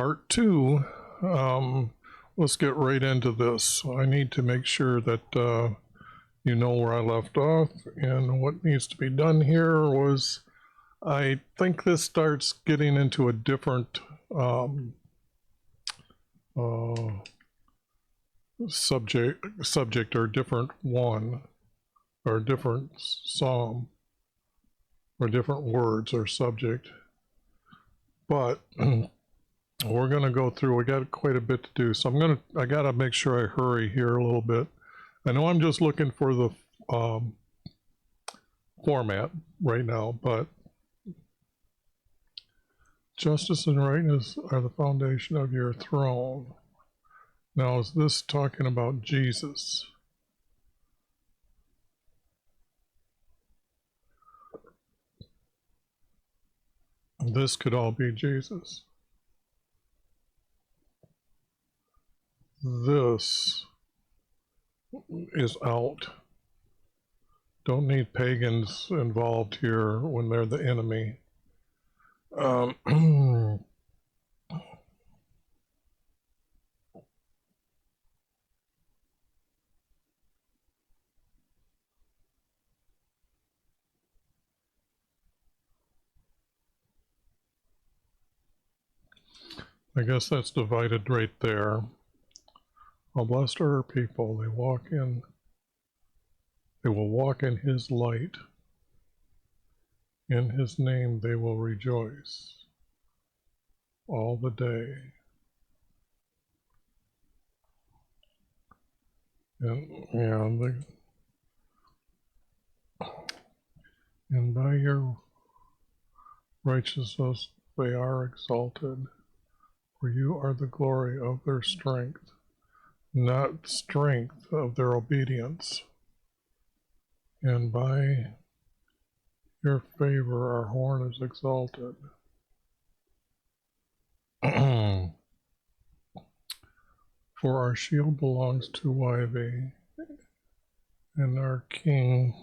part 2. Let's get right into this. I need to make sure that you know where I left off, and what needs to be done here was, I think this starts getting into a different subject or different one, or different psalm, or different words or subject. But we're going to go through. We got quite a bit to do, so I got to make sure I hurry here a little bit. I know I'm just looking for the format right now, but justice and rightness are the foundation of your throne. Now, is this talking about Jesus? This could all be Jesus. This is out. Don't need pagans involved here when they're the enemy. I guess that's divided right there. How blessed are her people, they will walk in his light. In his name they will rejoice all the day. And by your righteousness they are exalted, for you are the glory of their strength, not strength of their obedience. And by your favor our horn is exalted. For our shield belongs to YHVH, and our king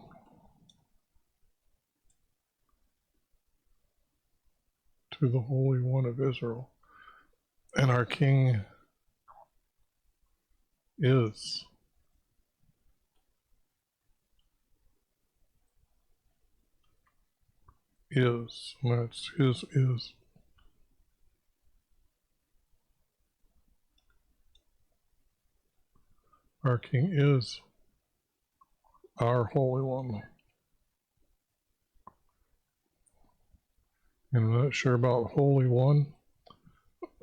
to the Holy One of Israel. And our king is. Is. That's his is. Our king is our Holy One. I'm not sure about Holy One.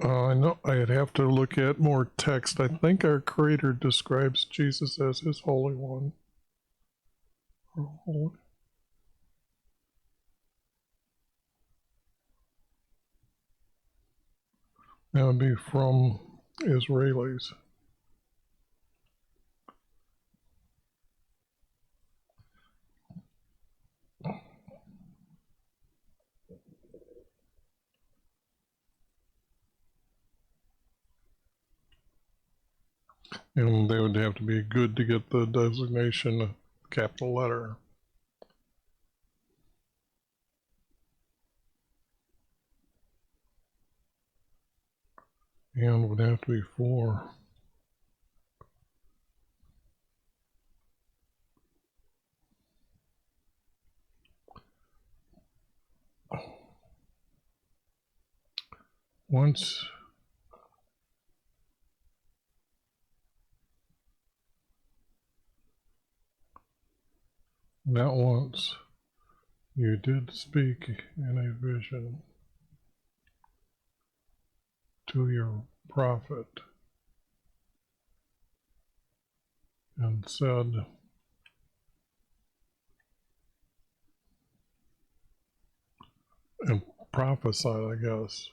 I know I'd have to look at more text. I think our Creator describes Jesus as his Holy One. Or holy. That would be from Israelis. And they would have to be good to get the designation capital letter. And would have to be 4. Once not once you did speak in a vision to your prophet and said, and prophesied, I guess.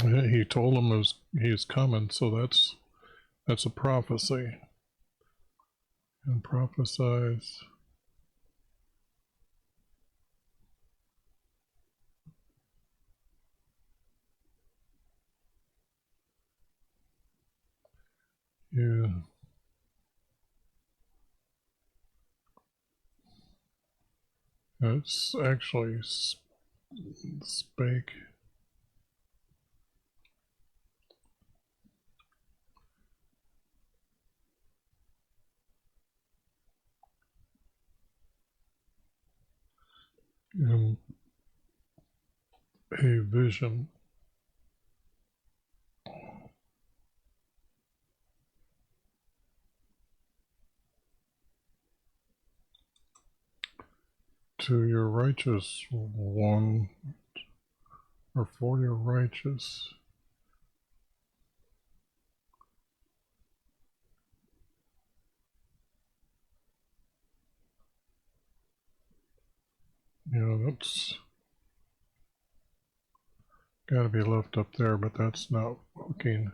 He told him he's coming, so that's a prophecy. And prophesies You it's actually spake. In a vision. To your righteous one, or for your righteous. Yeah, that's got to be left up there, but that's not working.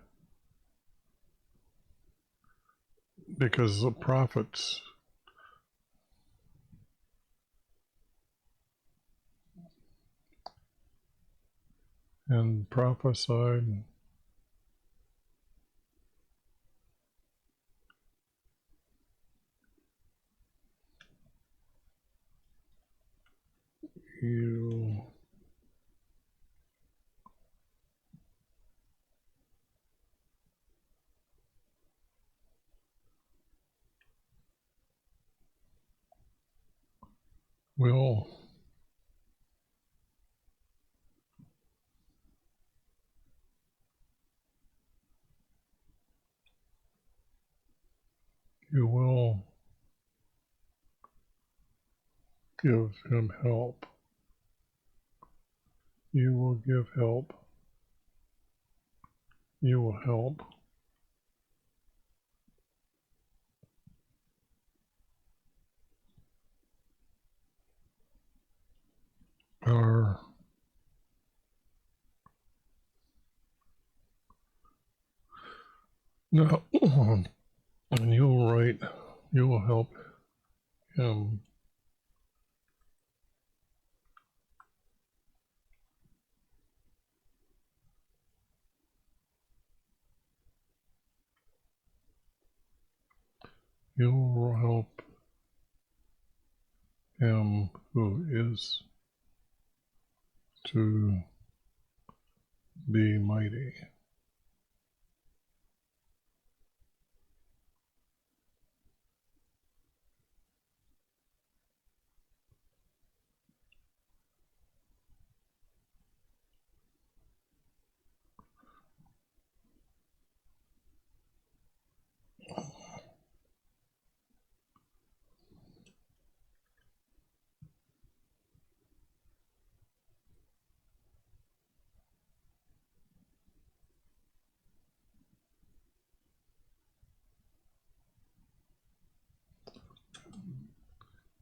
Because the prophets and prophesied, you will give him help. You will give help. You will help. Our no, and you'll write. You will help him. You will help him who is to be mighty.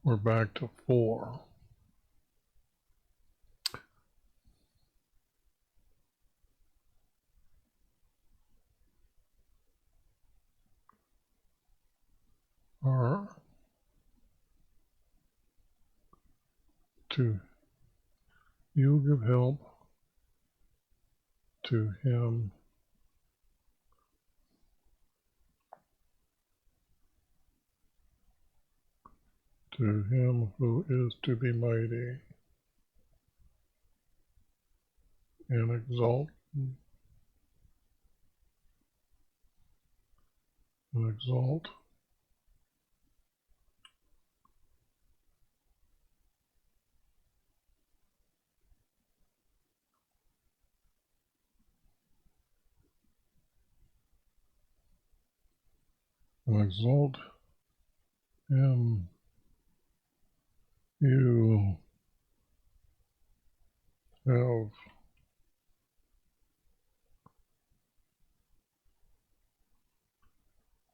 We're back to 4. Or to you give help to him who is to be mighty and exalt and exalt and exalt him you have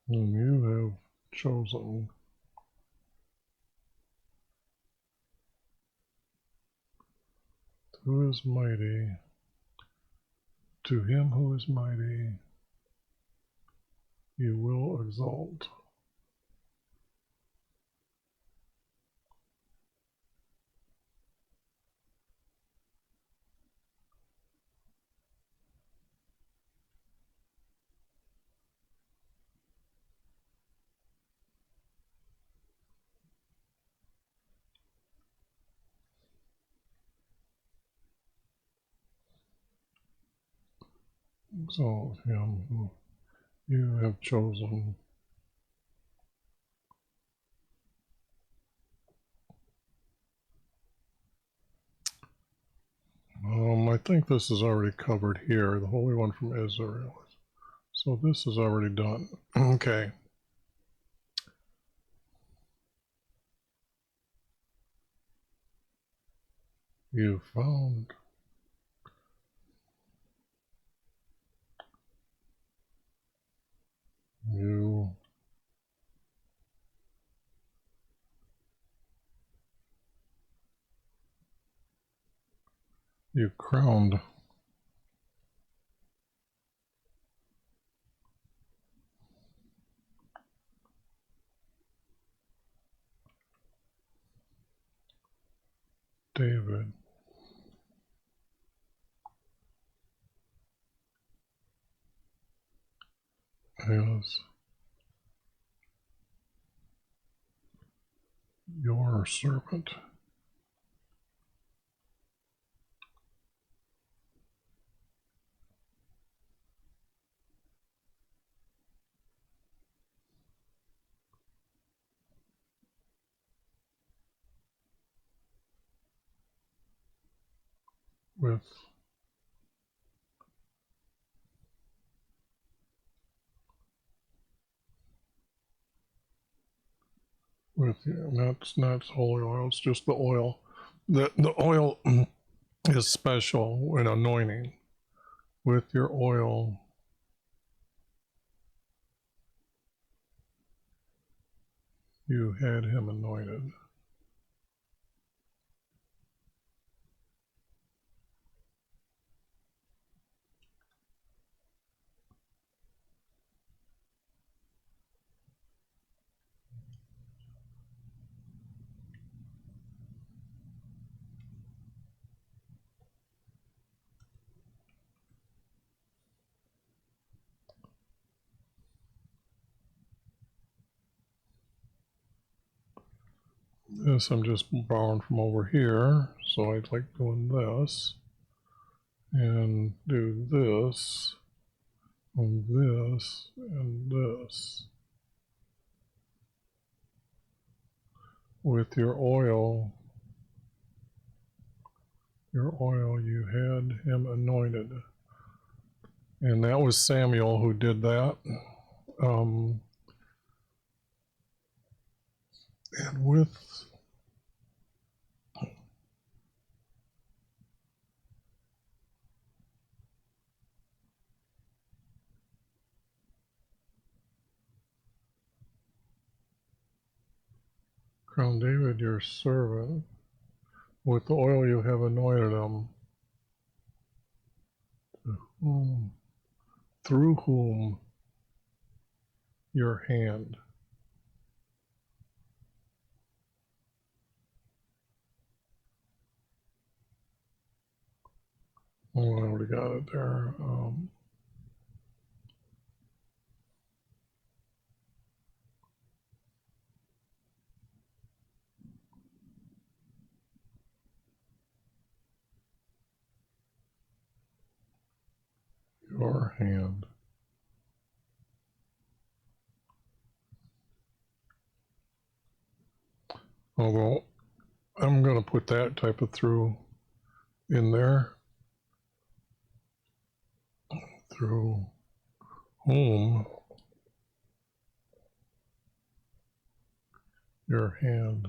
whom you have chosen who is mighty, to him who is mighty you will exalt. exalt him who you have chosen. I think this is already covered here, the Holy One from Israel. So this is already done. Okay. You found you crowned David as your servant. With you, that's not holy oil, it's just the oil. The oil is special in anointing. With your oil, you had him anointed. This I'm just borrowing from over here, so I'd like doing this and do this and this and this. With your oil you had him anointed. And that was Samuel who did that. And with crown David your servant, with the oil you have anointed him, through whom your hand. Oh, I already got it there. Your hand. Although I'm going to put that type of through in there. Through whom your hand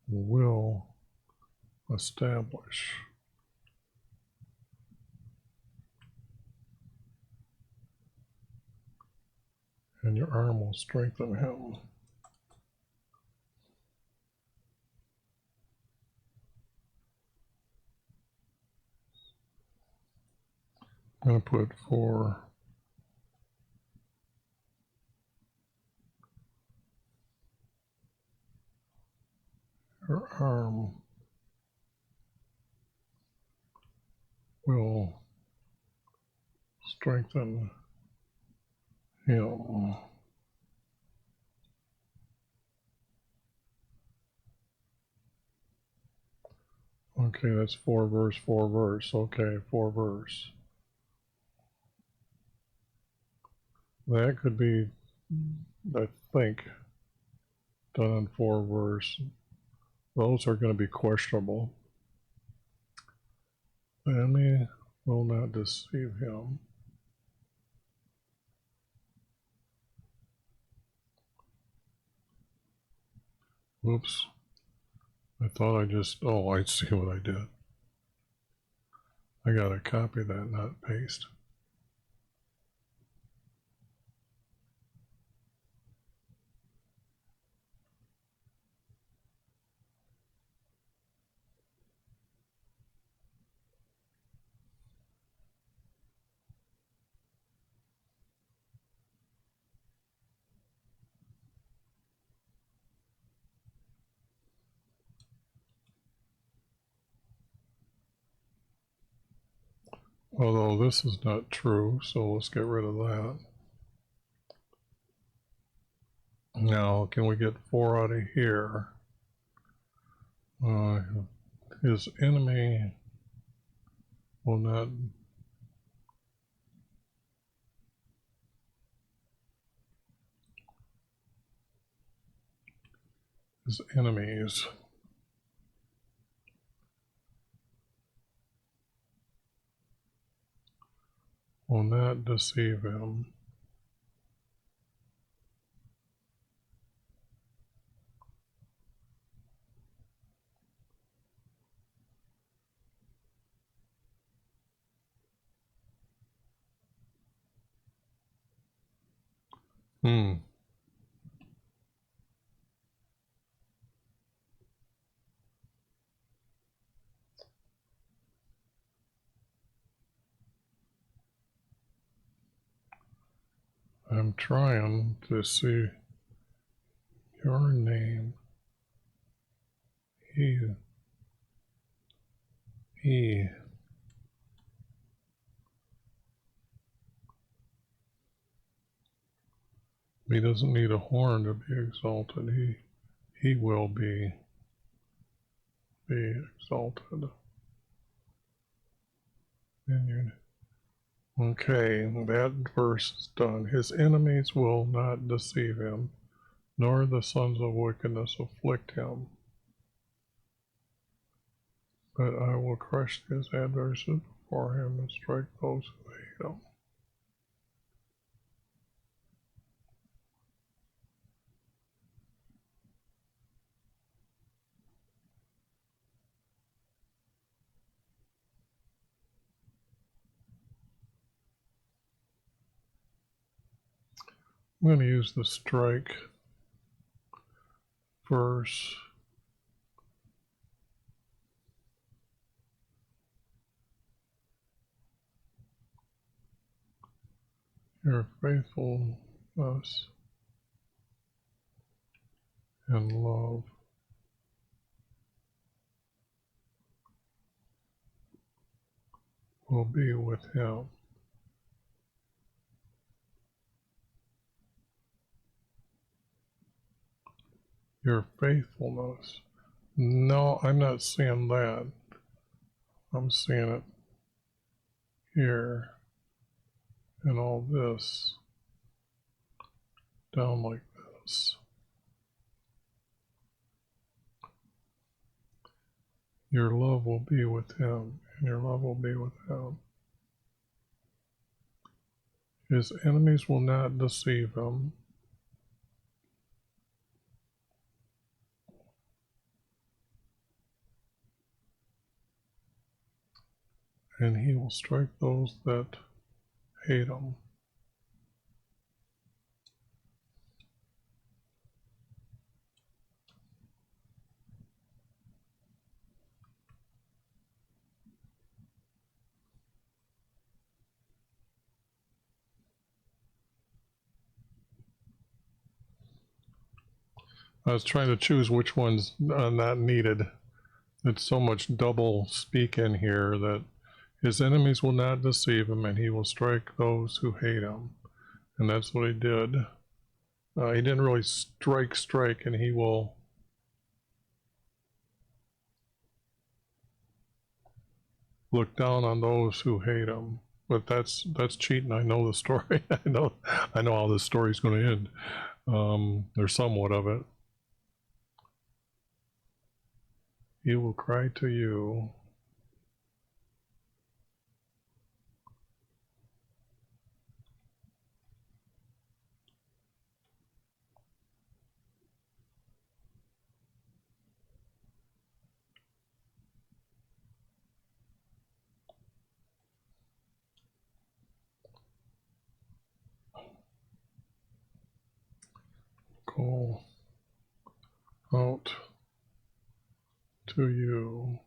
will establish. And your arm will strengthen him. I'm going to put for your arm will strengthen him. Okay, that's 4 verse, 4 verse. Okay, 4 verse. That could be, I think, done in 4 verse. Those are going to be questionable. The enemy will not deceive him. Oops. I thought I just, oh, I see what I did. I got to copy that, not paste. Although this is not true, so let's get rid of that. Now, can we get 4 out of here? His enemy will not his enemies will not deceive him. I'm trying to see your name. He doesn't need a horn to be exalted. He will be exalted. Okay, that verse is done. His enemies will not deceive him, nor the sons of wickedness afflict him. But I will crush his adversaries before him and strike those who hate him. I'm going to use the strike verse. Your faithfulness and love will be with him. Your faithfulness. No, I'm not seeing that. I'm seeing it here and all this down like this. Your love will be with him, and your love will be with him. His enemies will not deceive him. And he will strike those that hate him. I was trying to choose which one's not needed. It's so much double speak in here that his enemies will not deceive him, and he will strike those who hate him. And that's what he did. He didn't really strike, and he will look down on those who hate him. but that's cheating. I know the story. I know how this story's going to end. There's somewhat of it. He will cry to you. Call out to you.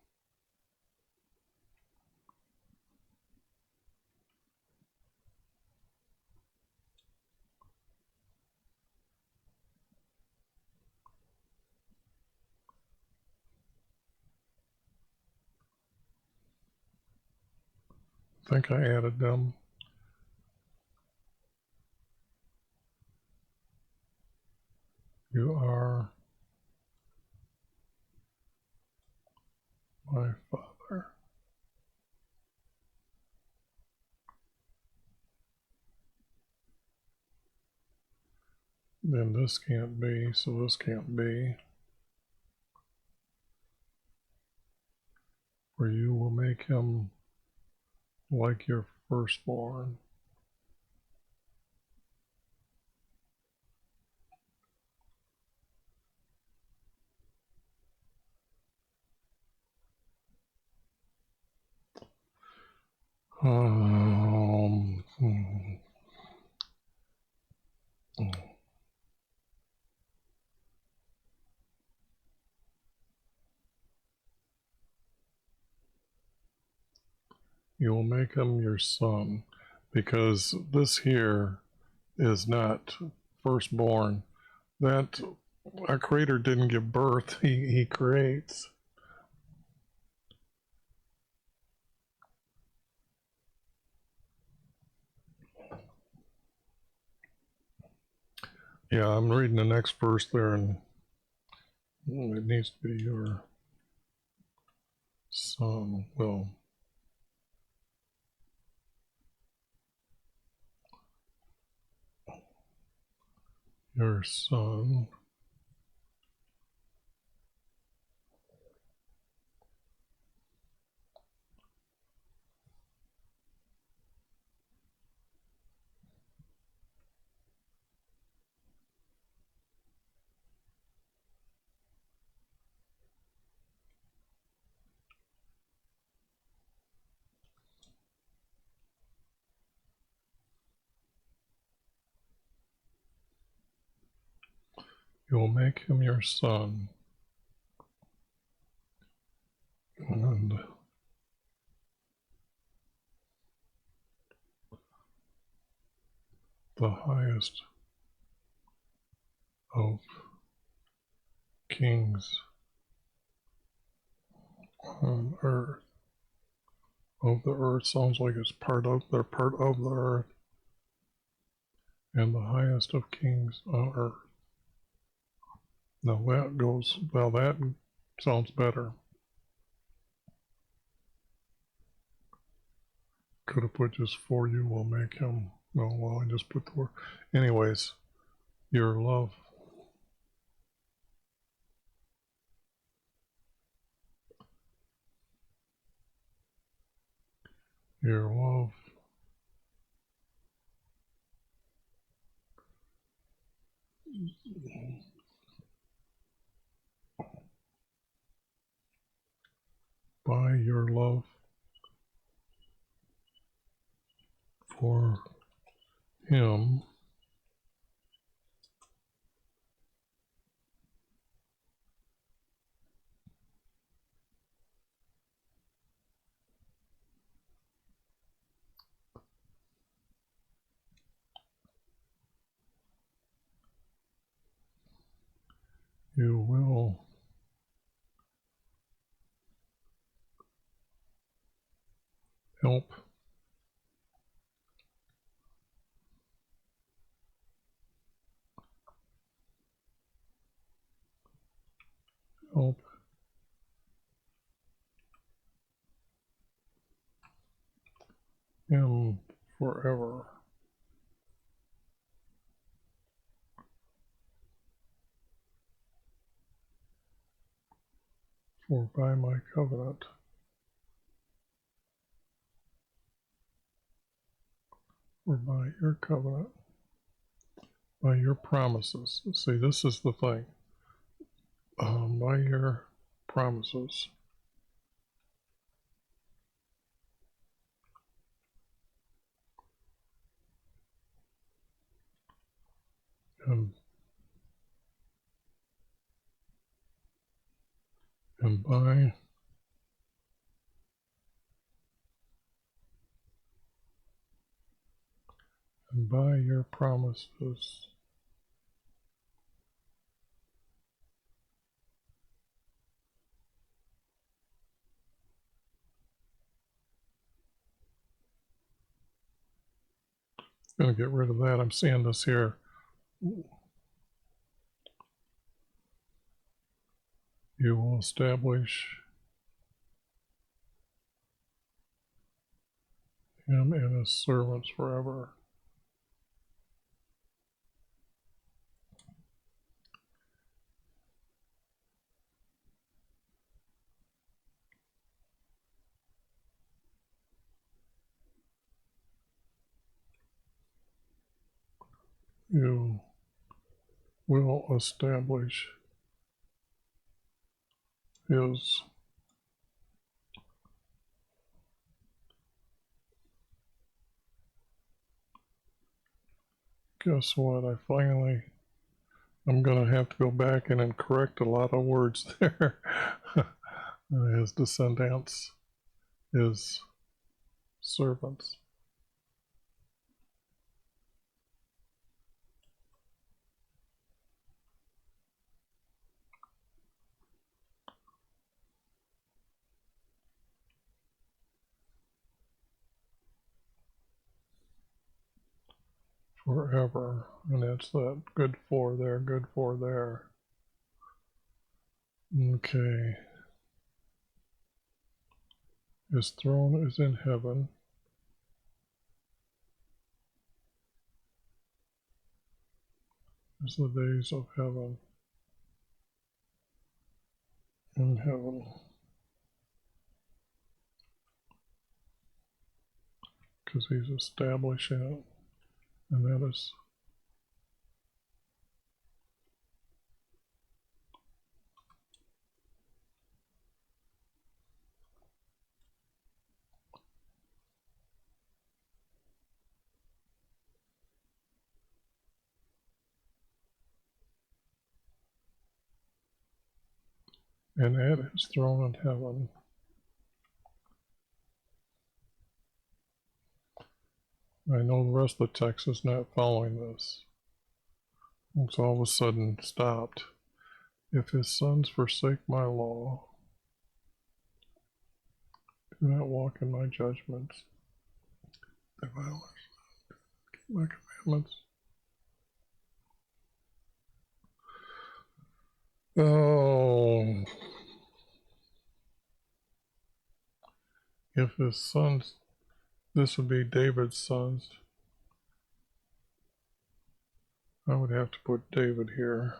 I think I added them. You are my father. Then this can't be, so this can't be. For you will make him like your firstborn. Um, hmm. You will make him your son, because this here is not firstborn. That our creator didn't give birth, he creates. Yeah, I'm reading the next verse there, and it needs to be your son. Well, your son you will make him your son, and the highest of kings on earth. Of the earth sounds like it's they're part of the earth, and the highest of kings on earth. Now that goes, well, that sounds better. Could have put just for you will make him. No, well, I just put the word. Anyways, your love. Your love by your love for him you will help help him forever. For by my covenant, or by your covenant, by your promises. See, this is the thing. By your promises. And by your promises. I'm going to get rid of that. I'm seeing this here. You will establish him and his servants forever. You will establish his guess what? I'm going to have to go back and correct a lot of words there. His descendants, his servants. Forever, and it's that good for there, good for there. Okay. His throne is in heaven. As the days of heaven. In heaven. Because he's establishing it. And that is and at his throne in heaven. I know the rest of the text is not following this. It's all of a sudden stopped. If his sons forsake my law, do not walk in my judgments, if I keep my commandments. Oh, if his sons, this would be David's sons. I would have to put David here.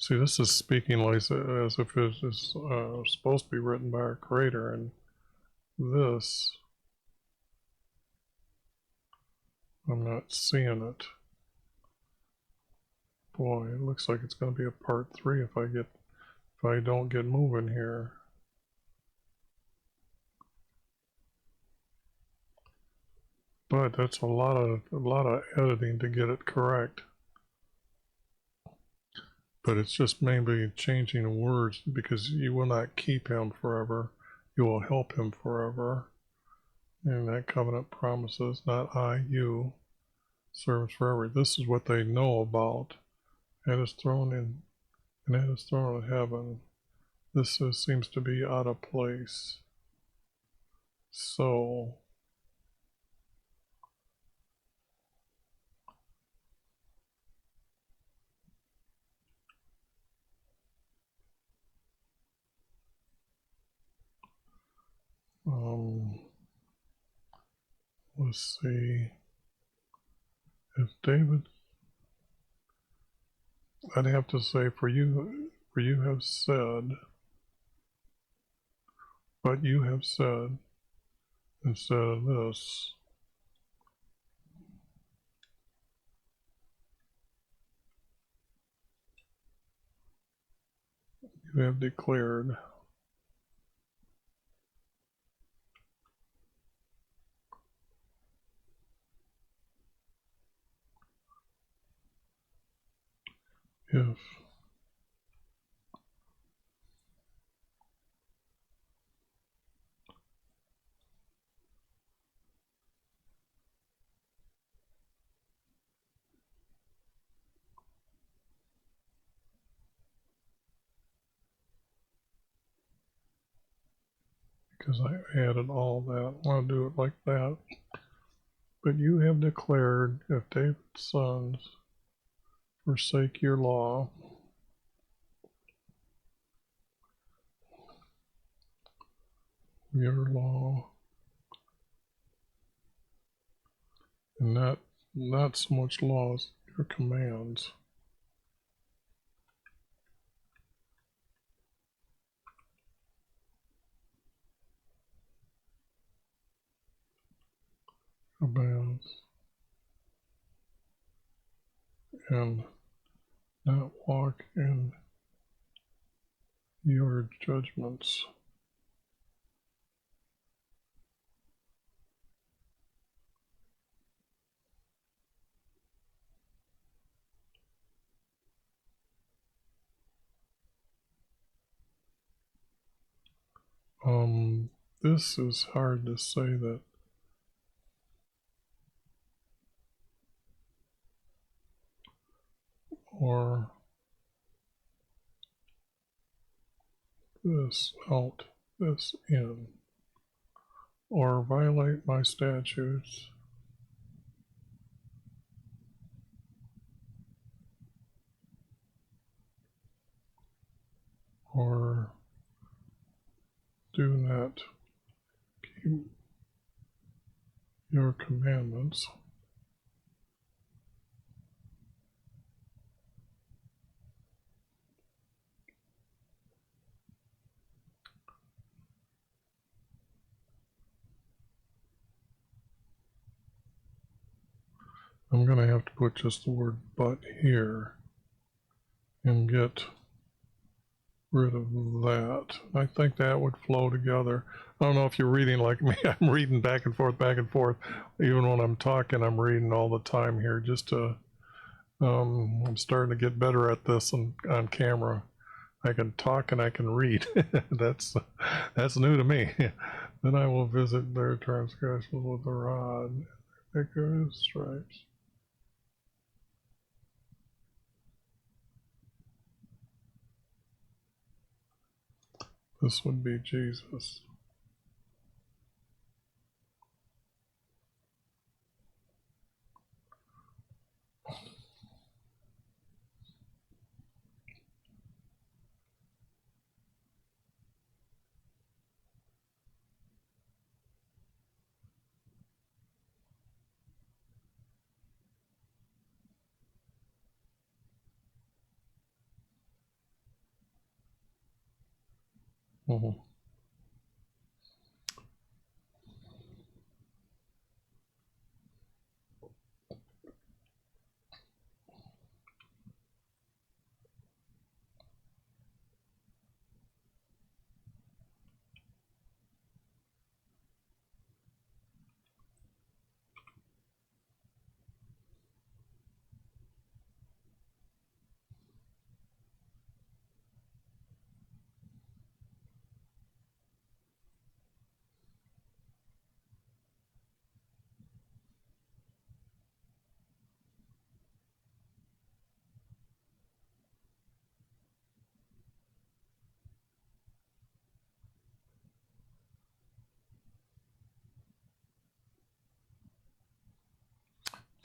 See, this is speaking like as if it is supposed to be written by our Creator, and this, I'm not seeing it. Boy, it looks like it's going to be a part 3 if I don't get moving here. But that's a lot of editing to get it correct. But it's just maybe changing words, because you will not keep him forever. You will help him forever. And that covenant promises, not I, you, serves forever. This is what they know about. At his throne and at his throne in heaven. This seems to be out of place. So, let's see. If David, I'd have to say, for you have said, but you have said, instead of this, you have declared. If because I added all that, I want to do it like that. But you have declared, if David's sons forsake your law, and not so much laws, your commands. Commands. And not walk in your judgments. This is hard to say that. Or this out, this in, or violate my statutes, or do not keep your commandments. I'm going to have to put just the word but here and get rid of that. I think that would flow together. I don't know if you're reading like me. I'm reading back and forth. Even when I'm talking, I'm reading all the time here just to, I'm starting to get better at this on camera. I can talk and I can read. That's new to me. Then I will visit their transgressions with a rod, thicker stripes. This would be Jesus. Mm-hmm.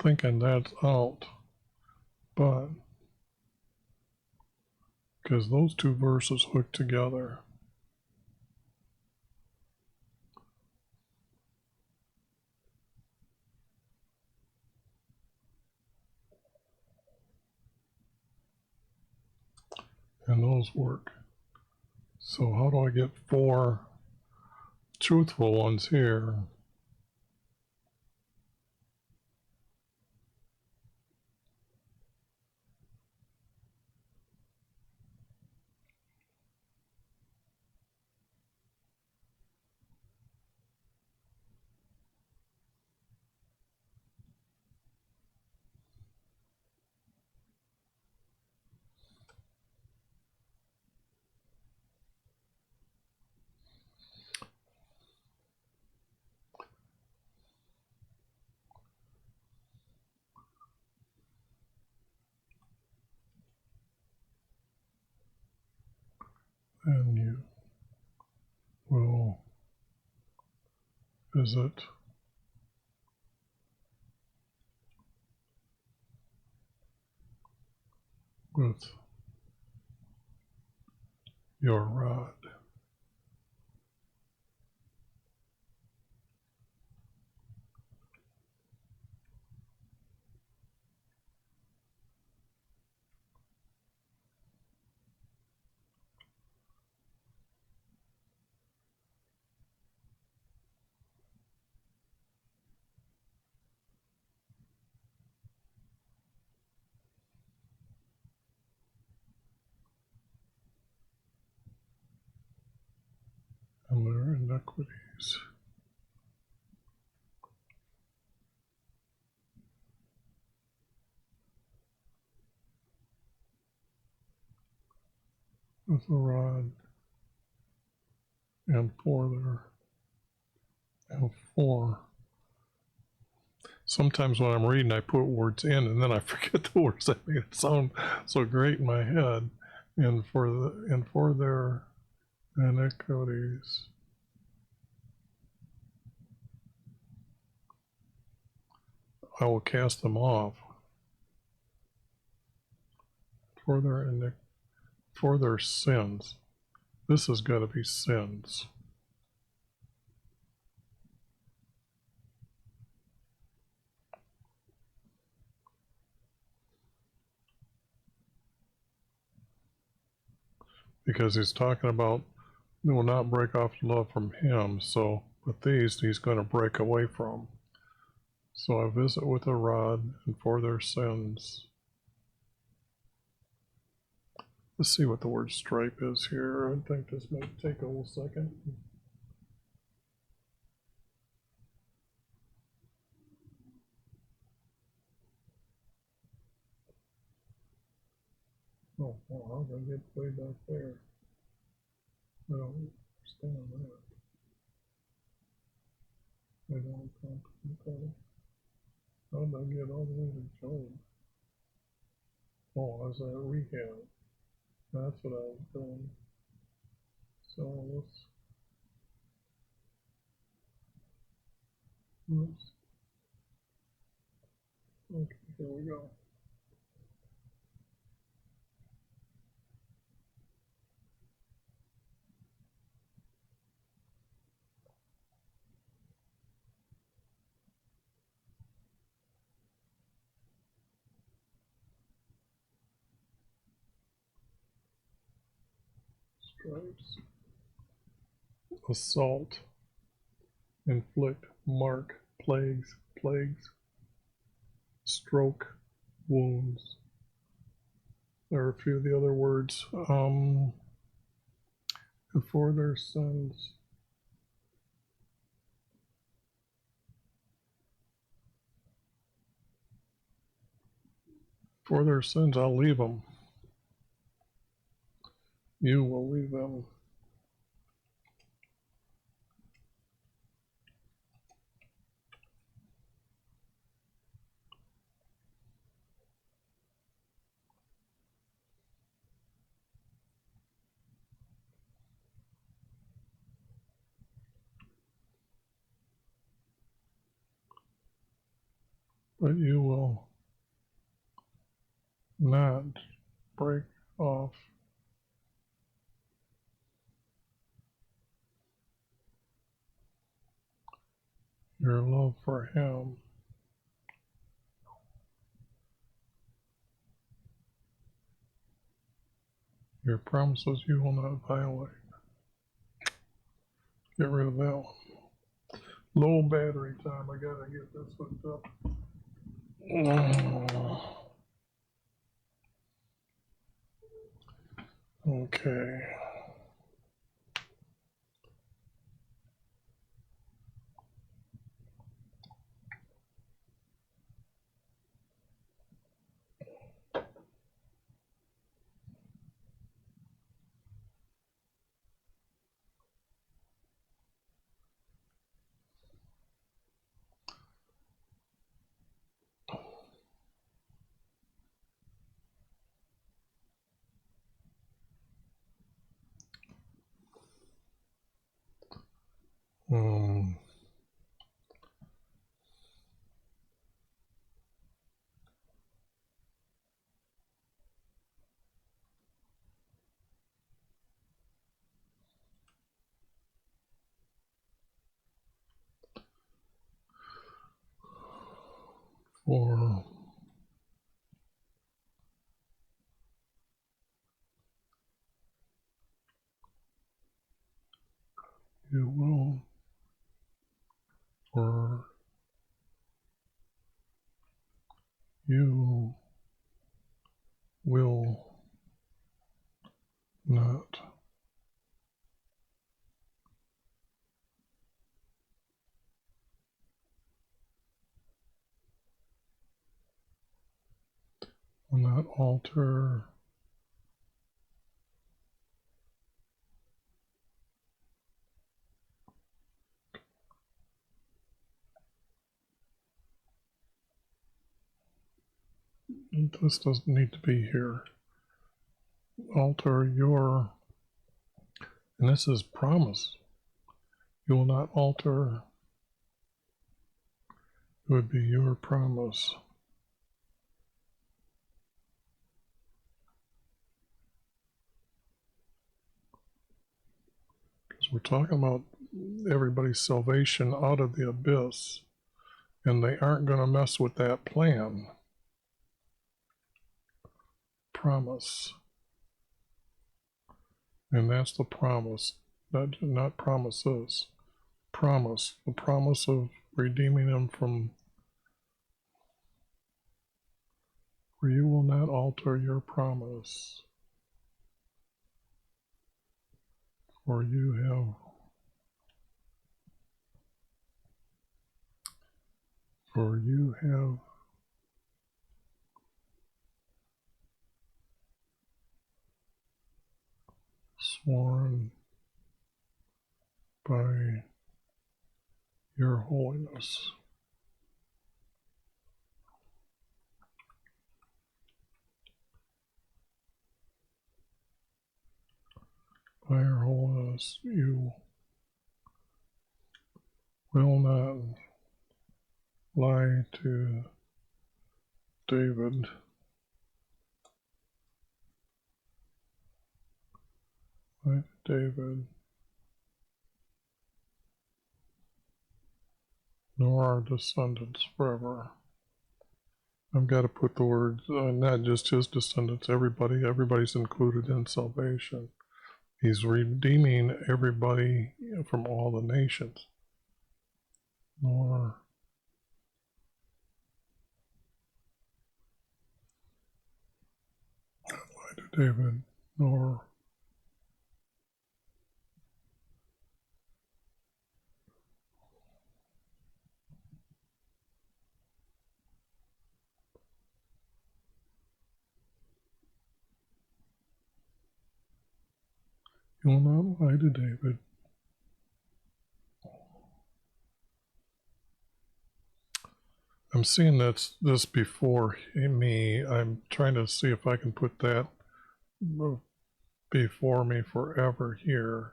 thinking that's out, but because those two verses hook together. And those work. So how do I get 4 truthful ones here? And you will visit with your rod. And their iniquities. With a rod and for. Sometimes when I'm reading, I put words in and then I forget the words that made it sound so great in my head. And for their iniquities. I will cast them off. For their sins. This has got to be sins. Because he's talking about they will not break off love from him. So with these, he's going to break away from. So I visit with a rod and for their sins. Let's see what the word stripe is here. I think this might take a little second. Oh, well, how did I get way back there? I don't understand that. I don't comprehend. How did I get all the way to Job? Oh, I was at rehab. That's what I was doing. So let's, oops. Okay, here we go. Stripes. Assault. Inflict. Mark. Plagues. Stroke. Wounds. There are a few of the other words. For their sins. For their sins, I'll leave them. You will leave them. but you will not break off your love for him. Your promises you will not violate. Get rid of that one. Low battery time. I gotta get this hooked up. Okay. For you will, or you will not alter this doesn't need to be here. Alter your, and this is promise. You will not alter, it would be your promise. Because we're talking about everybody's salvation out of the abyss, and they aren't going to mess with that plan. Promise. And that's the promise, not promises. Promise, the promise of redeeming them from, for you will not alter your promise, for you have sworn by your holiness. By your holiness, you will not lie to David. Lie to David, nor our descendants forever. I've got to put the words, not just his descendants, everybody's included in salvation. He's redeeming everybody from all the nations. Nor lie to David, nor you will not lie to David. I'm seeing this before me. I'm trying to see if I can put that before me forever here.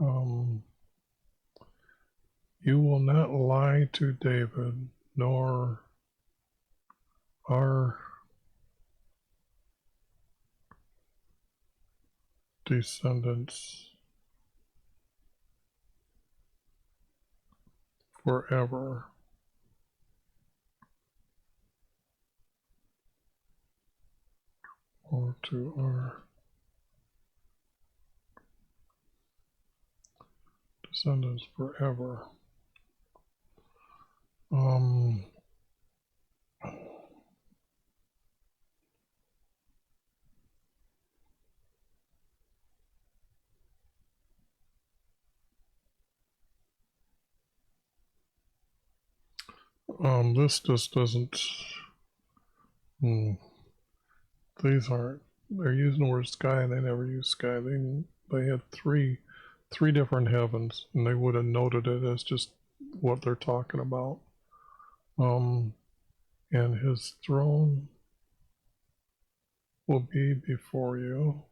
You will not lie to David, nor our descendants forever. Or to our descendants forever. This just doesn't. These aren't. They're using the word sky, and they never use sky. They had three different heavens, and they would have noted it as just what they're talking about. And his throne will be before you.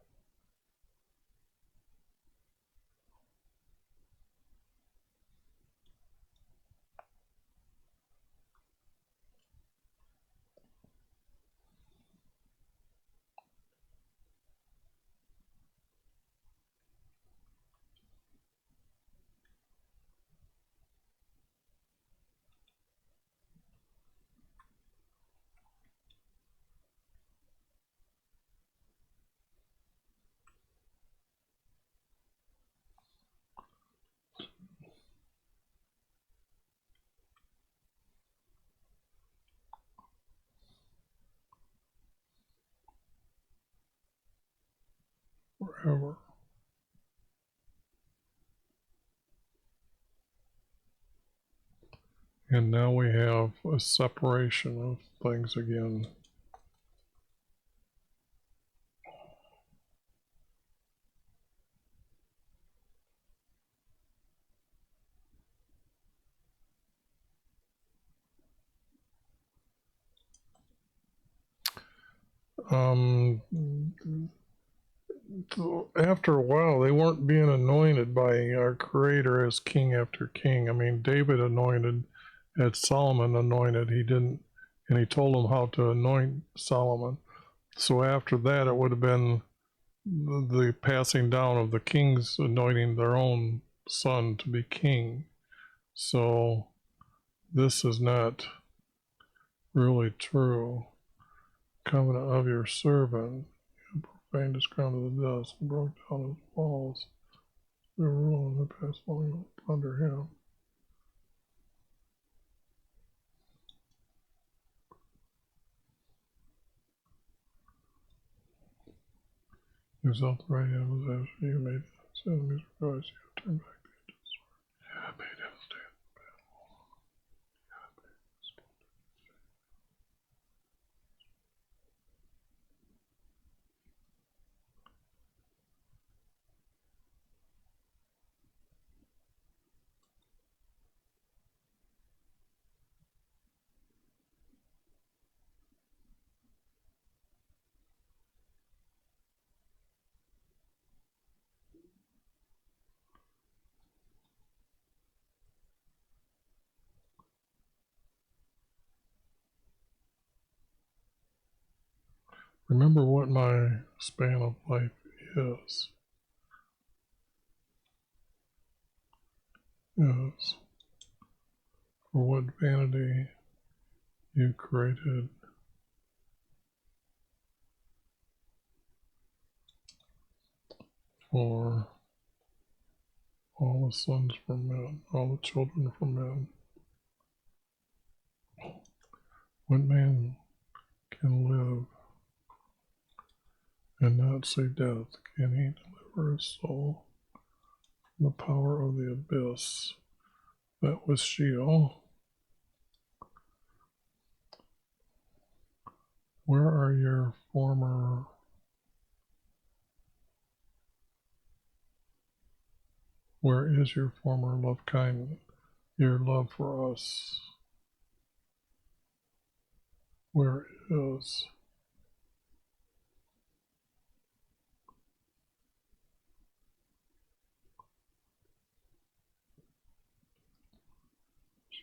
Forever. And now we have a separation of things again. After a while, they weren't being anointed by our Creator as king after king. I mean, David anointed, had Solomon anointed. He didn't, and he told him how to anoint Solomon. So after that, it would have been the passing down of the kings anointing their own son to be king. So this is not really true. Covenant of your servant, you profaned his crown to the dust and broke down his walls. The rule and passed along under him. He was out the right hand was after you made his enemies rejoice. You turned back the edge of the sword. Yeah, made him stand. Remember what my span of life is. Is for what vanity you created for all the sons for men, all the children for men. What man can live and not see death? Can he deliver his soul from the power of the abyss? That was Sheol. Where are your former Where is your former love kindness, your love for us? Where is?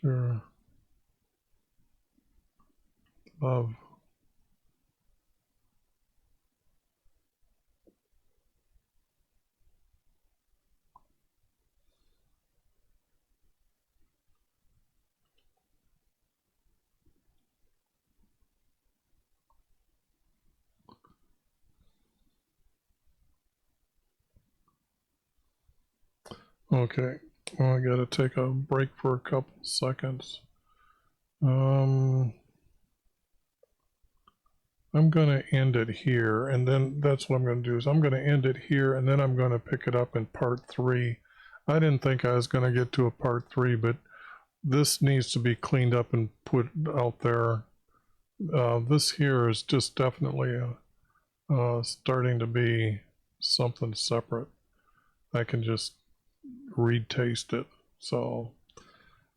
Your love Okay, well, I gotta take a break for a couple seconds. I'm gonna end it here, and then that's what I'm gonna do is I'm gonna end it here, and then I'm gonna pick it up in part 3. I didn't think I was gonna get to a part 3, but this needs to be cleaned up and put out there. This here is just definitely starting to be something separate. I can just read taste it. So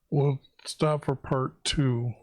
we'll stop for part 2.